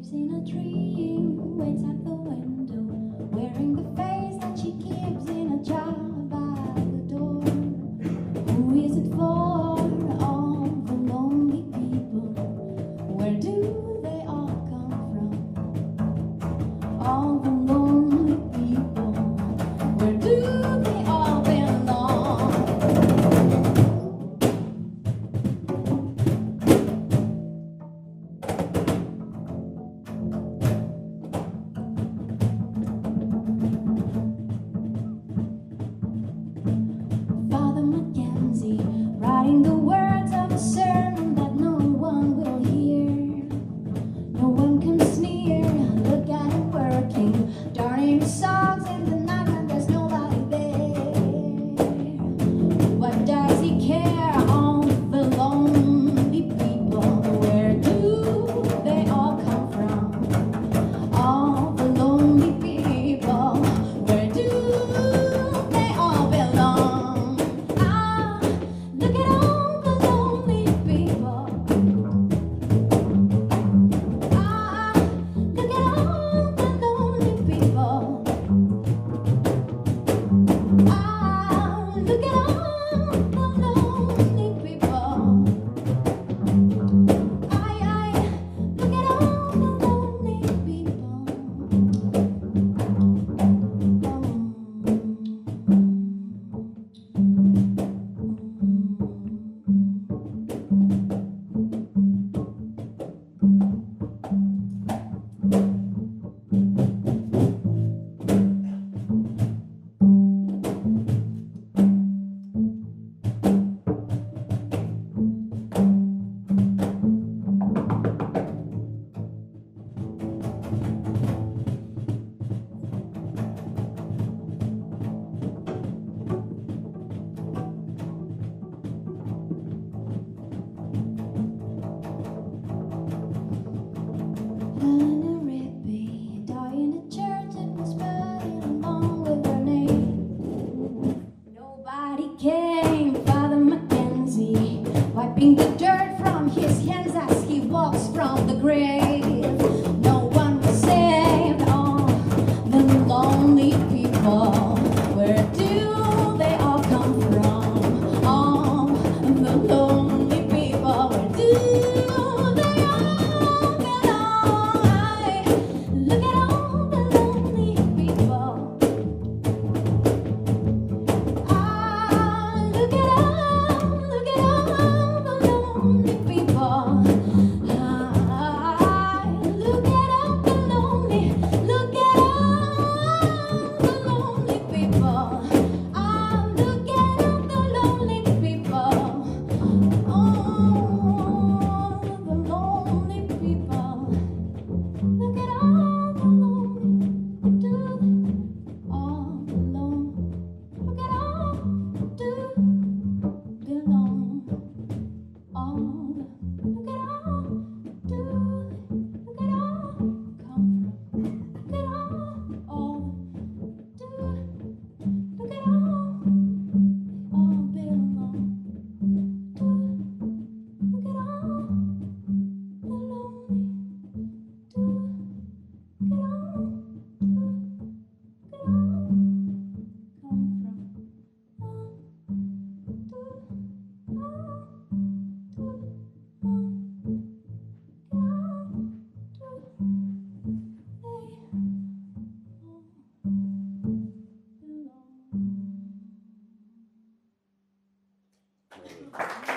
lives in a dream, waits at the window, wearing the face that she keeps in a jar by the door. Who is it for? All the lonely people. Where do they all come from? All the lonely people. Where do they all belong? Father Mackenzie, writing the words of a sermon that no one will hear. No one can sneer, look at him working, darning his socks in the night when there's nobody there. What does he care? All the lonely people. Where do they all come from? All the lonely people. Where do they all belong? Ah, look at all the lonely people. Ah, look at all the lonely people. Ah, look at all the lonely people. Look at all the lonely people. Came Father Mackenzie, wiping the dirt from his hands as he walks from the grave. No one was saved, all the lonely people. Where do they all come from? All the lonely people. Where do they all belong? Look at all the lonely people. Look at all the lonely people. Look at all the lonely. Look at all the lonely people. Look at all the lonely people. Oh, the lonely people. Look at all the lonely. Do they all belong? Look at all. Do belong all? Look at all. Do look at all come from? Look at all do look at all belong. Do look at all the lonely. Do look at all look at all come from? Thank you.